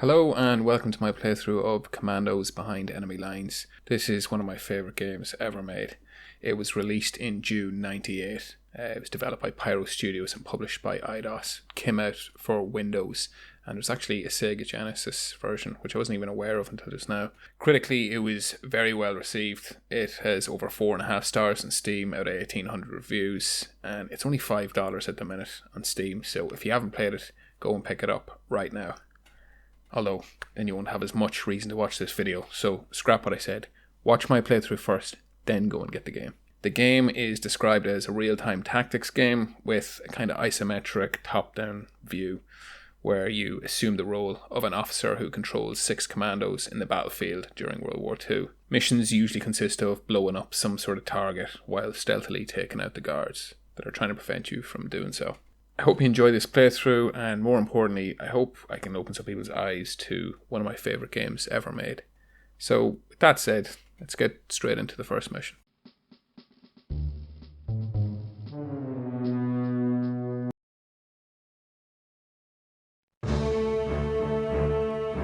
Hello and welcome to my playthrough of Commandos Behind Enemy Lines. This is one of my favourite games ever made. It was released in June '98. It was developed by Pyro Studios and published by Eidos. It came out for Windows and it was actually a Sega Genesis version, which I wasn't even aware of until just now. Critically, it was very well received. It has over 4.5 stars on Steam out of 1,800 reviews, and it's only $5 at the minute on Steam, so if you haven't played it, go and pick it up right now. Although, then you won't have as much reason to watch this video, so scrap what I said. Watch my playthrough first, then go and get the game. The game is described as a real-time tactics game with a kind of isometric top-down view where you assume the role of an officer who controls 6 commandos in the battlefield during World War II. Missions usually consist of blowing up some sort of target while stealthily taking out the guards that are trying to prevent you from doing so. I hope you enjoy this playthrough, and more importantly, I hope I can open some people's eyes to one of my favourite games ever made. So, with that said, let's get straight into the first mission.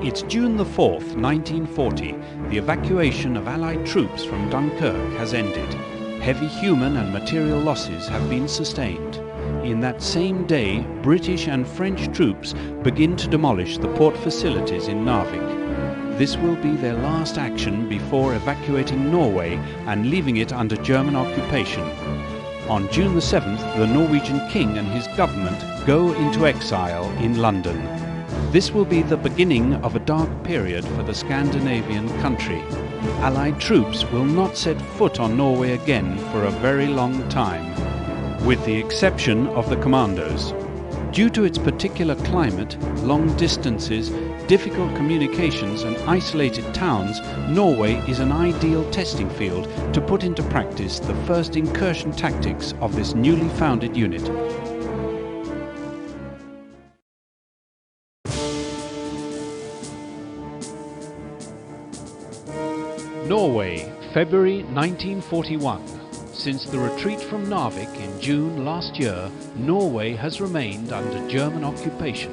It's June the 4th, 1940. The evacuation of Allied troops from Dunkirk has ended. Heavy human and material losses have been sustained. In that same day, British and French troops begin to demolish the port facilities in Narvik. This will be their last action before evacuating Norway and leaving it under German occupation. On June the 7th, the Norwegian king and his government go into exile in London. This will be the beginning of a dark period for the Scandinavian country. Allied troops will not set foot on Norway again for a very long time, with the exception of the Commandos. Due to its particular climate, long distances, difficult communications and isolated towns, Norway is an ideal testing field to put into practice the first incursion tactics of this newly founded unit. Norway, February 1941. Since the retreat from Narvik in June last year, Norway has remained under German occupation.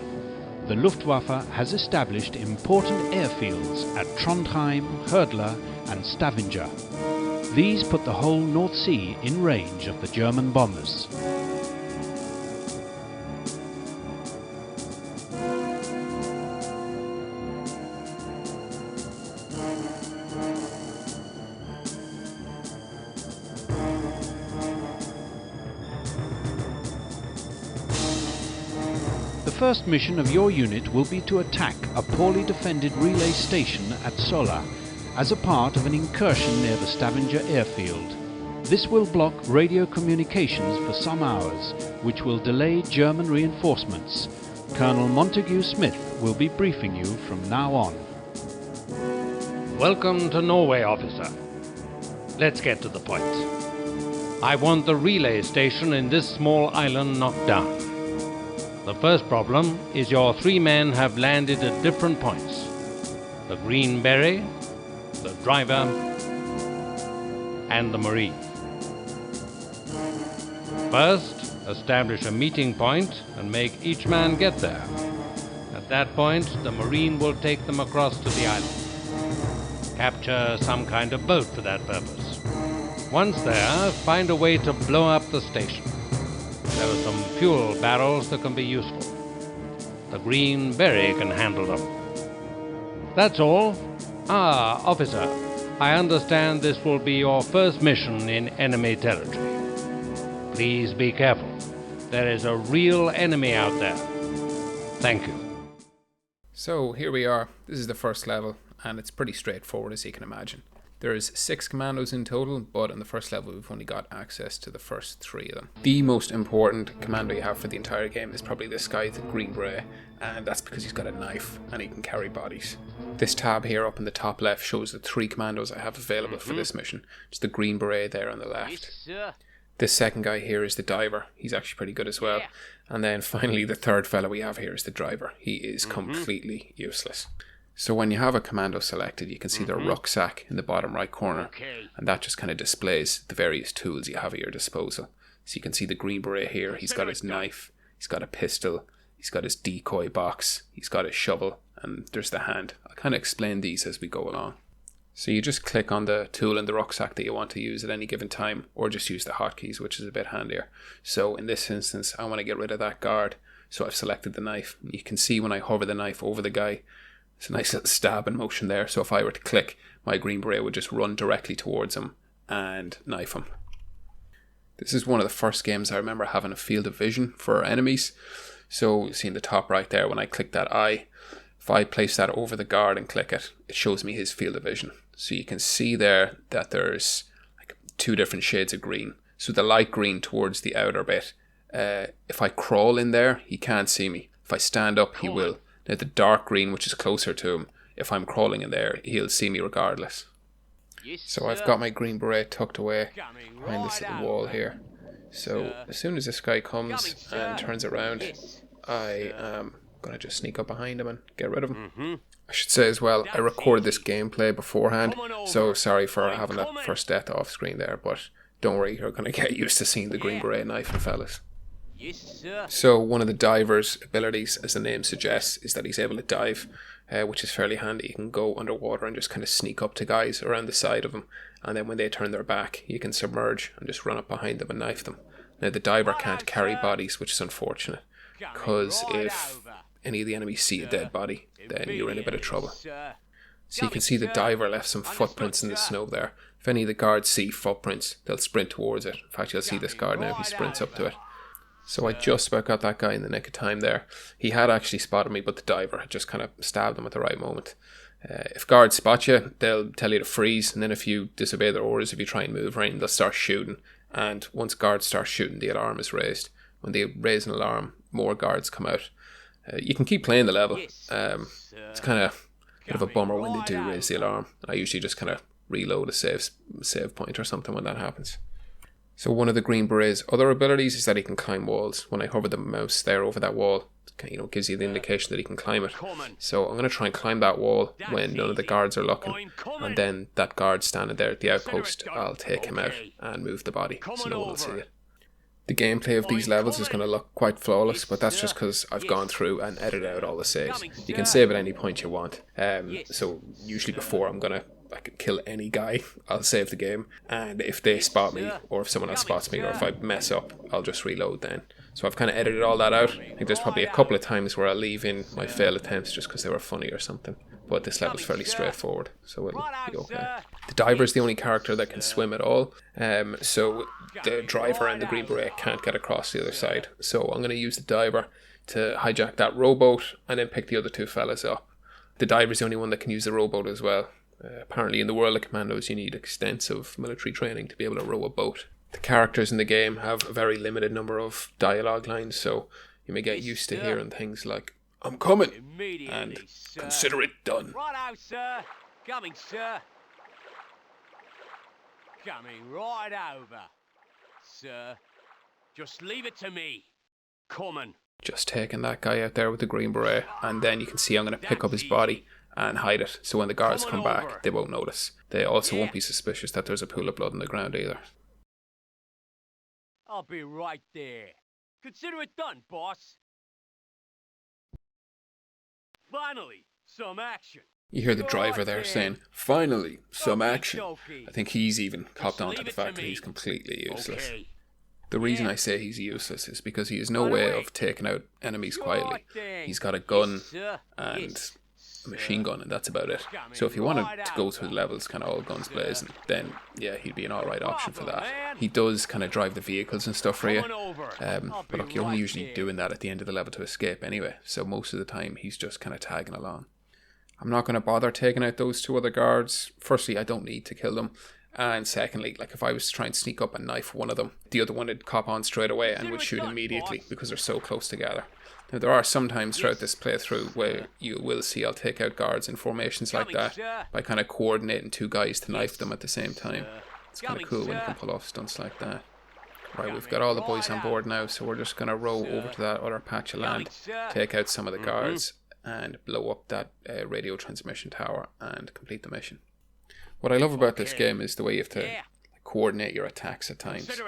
The Luftwaffe has established important airfields at Trondheim, Hurdla and Stavanger. These put the whole North Sea in range of the German bombers. The first mission of your unit will be to attack a poorly defended relay station at Sola as a part of an incursion near the Stavanger airfield. This will block radio communications for some hours, which will delay German reinforcements. Colonel Montague Smith will be briefing you from now on. Welcome to Norway, officer. Let's get to the point. I want the relay station in this small island knocked down. The first problem is your 3 men have landed at different points. The Green Beret, the driver, and the Marine. First, establish a meeting point and make each man get there. At that point, the Marine will take them across to the island. Capture some kind of boat for that purpose. Once there, find a way to blow up the station. There are some fuel barrels that can be useful. The Green Beret can handle them. That's all. Officer, I understand this will be your first mission in enemy territory. Please be careful. There is a real enemy out there. Thank you. So here we are. This is the first level, and it's pretty straightforward as you can imagine. There's 6 commandos in total, but on the first level we've only got access to the first 3 of them. The most important commando you have for the entire game is probably this guy, the Green Beret, and that's because he's got a knife and he can carry bodies. This tab here up in the top left shows the 3 commandos I have available for this mission. It's the Green Beret there on the left. This second guy here is the diver. He's actually pretty good as well. And then finally the third fellow we have here is the driver. He is completely useless. So when you have a commando selected, you can see their rucksack in the bottom right corner, and that just kind of displays the various tools you have at your disposal. So you can see the Green Beret here, he's got his knife, he's got a pistol, he's got his decoy box, he's got his shovel, and there's the hand. I'll kind of explain these as we go along. So you just click on the tool in the rucksack that you want to use at any given time, or just use the hotkeys, which is a bit handier. So in this instance, I want to get rid of that guard, so I've selected the knife. You can see when I hover the knife over the guy, it's a nice little stab in motion there. So if I were to click, my Green Beret would just run directly towards him and knife him. This is one of the first games I remember having a field of vision for enemies. So see in the top right there, when I click that eye, if I place that over the guard and click it, it shows me his field of vision. So you can see there that there's like 2 different shades of green. So the light green towards the outer bit, if I crawl in there, he can't see me. If I stand up, he will. Now the dark green, which is closer to him, if I'm crawling in there, he'll see me regardless. So I've got my Green Beret tucked away behind this little wall here. So as soon as this guy comes and turns around, I am going to just sneak up behind him and get rid of him. I should say as well, I recorded this gameplay beforehand, so sorry for having that first death off screen there, but don't worry, you're going to get used to seeing the Green Beret knifing fellas. So one of the diver's abilities, as the name suggests, is that he's able to dive, which is fairly handy. You can go underwater and just kind of sneak up to guys around the side of them, and then when they turn their back, you can submerge and just run up behind them and knife them. Now the diver can't carry bodies, which is unfortunate, because if any of the enemies see a dead body, then you're in a bit of trouble. So you can see the diver left some footprints in the snow there. If any of the guards see footprints, they'll sprint towards it. In fact, you'll see this guard now, he sprints up to it. So I just about got that guy in the nick of time there. He had actually spotted me, but the diver had just kind of stabbed him at the right moment. If guards spot you, they'll tell you to freeze, and then if you disobey their orders, if you try and move or anything, they'll start shooting. And once guards start shooting, the alarm is raised. When they raise an alarm, more guards come out. You can keep playing the level. It's kind of a bit of a bummer when they do raise the alarm. I usually just kind of reload a save point or something when that happens. So one of the Green Beret's other abilities is that he can climb walls. When I hover the mouse there over that wall, it gives you the indication that he can climb it. So I'm going to try and climb that wall when none of the guards are looking, and then that guard standing there at the outpost, I'll take him out and move the body so no one will see it. The gameplay of these levels is going to look quite flawless, but that's just because I've gone through and edited out all the saves. You can save at any point you want. So usually before I can kill any guy, I'll save the game, and if they spot me, or if someone else spots me, or if I mess up, I'll just reload then. So I've kind of edited all that out. I think there's probably a couple of times where I'll leave in my failed attempts just because they were funny or something. But this level's fairly straightforward, so it'll be okay. The diver's the only character that can swim at all, so the driver and the Green Beret can't get across the other side. So I'm going to use the diver to hijack that rowboat and then pick the other 2 fellas up. The diver's the only one that can use the rowboat as well. Apparently in the world of Commandos you need extensive military training to be able to row a boat. The characters in the game have a very limited number of dialogue lines, so you may get used to hearing things like, "I'm coming," and "Consider it done." Righto, sir. Coming, sir. Coming right over. Sir, just leave it to me. Coming. Just taking that guy out there with the Green Beret, and then you can see I'm going to pick up his body and hide it, so when the guards come back, they won't notice. They also won't be suspicious that there's a pool of blood on the ground either. I'll be right there. Consider it done, boss. Finally, some action. You hear the driver there saying, "Finally, some action." I think he's even copped on to the fact that he's completely useless. The reason I say he's useless is because he has no way of taking out enemies quietly. He's got a gun and a machine gun, and that's about it. So if you wanted to go through the levels kind of all guns blazing, then yeah, he'd be an alright option for that. He does kind of drive the vehicles and stuff for you, but look, you're only usually doing that at the end of the level to escape anyway, so most of the time he's just kind of tagging along. I'm not going to bother taking out those 2 other guards. Firstly, I don't need to kill them, and secondly, like if I was to try and sneak up and knife one of them, the other one would cop on straight away and would shoot immediately because they're so close together. Now there are some times throughout this playthrough where you will see I'll take out guards in formations like that by kind of coordinating 2 guys to knife them at the same time. It's kind of cool when you can pull off stunts like that. Right, we've got all the boys on board now, so we're just going to row over to that other patch of land, take out some of the guards, and blow up that radio transmission tower and complete the mission. What I love about this game is the way you have to coordinate your attacks at times.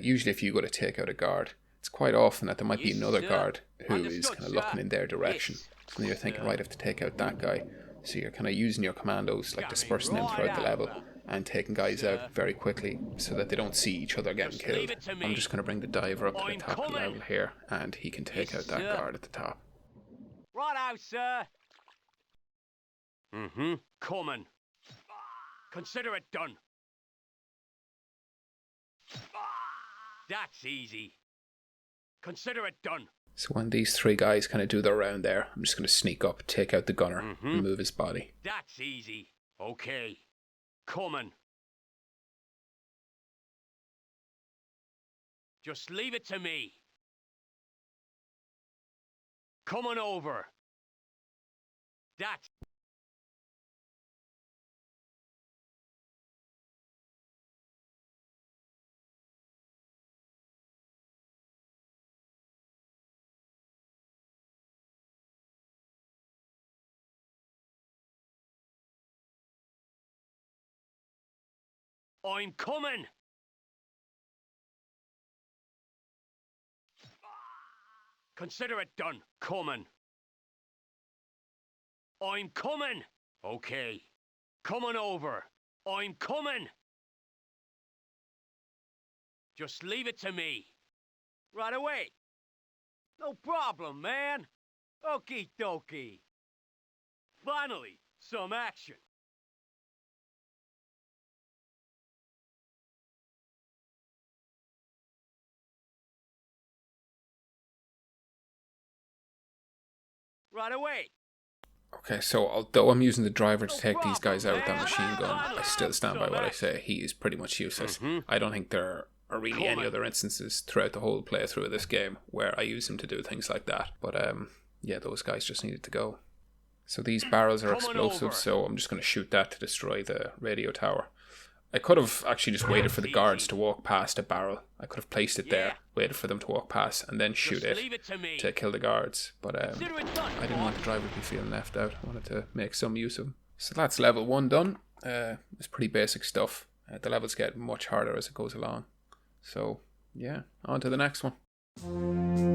Usually if you go to take out a guard, it's quite often that there might be another guard who is kind of looking in their direction. So then you're thinking, right, I have to take out that guy. So you're kind of using your commandos, like dispersing them throughout the level and taking guys out very quickly so that they don't see each other getting killed. I'm just going to bring the diver up to the top of the level here, and he can take out that guard at the top. Right out, sir. Coming. Consider it done. That's easy. Consider it done. So when these three guys kind of do their round there, I'm just going to sneak up, take out the gunner, remove his body. That's easy. Okay. Coming. Just leave it to me. Coming over. That's... I'm coming! Consider it done. Coming. I'm coming! Okay. Coming over. I'm coming! Just leave it to me. Right away. No problem, man. Okie dokie. Finally, some action. Right away. Okay, so although I'm using the driver to take these guys out with that machine gun, I still stand by what I say. He is pretty much useless. I don't think there are really any other instances throughout the whole playthrough of this game where I use him to do things like that. But yeah, those guys just needed to go. So these barrels are explosive, so I'm just going to shoot that to destroy the radio tower. I could have actually just waited for the guards to walk past a barrel. I could have placed it there, waited for them to walk past, and then shoot it to kill the guards. But I didn't want the driver to be feeling left out. I wanted to make some use of him. So that's level 1 done. It's pretty basic stuff. The levels get much harder as it goes along. So yeah, on to the next one.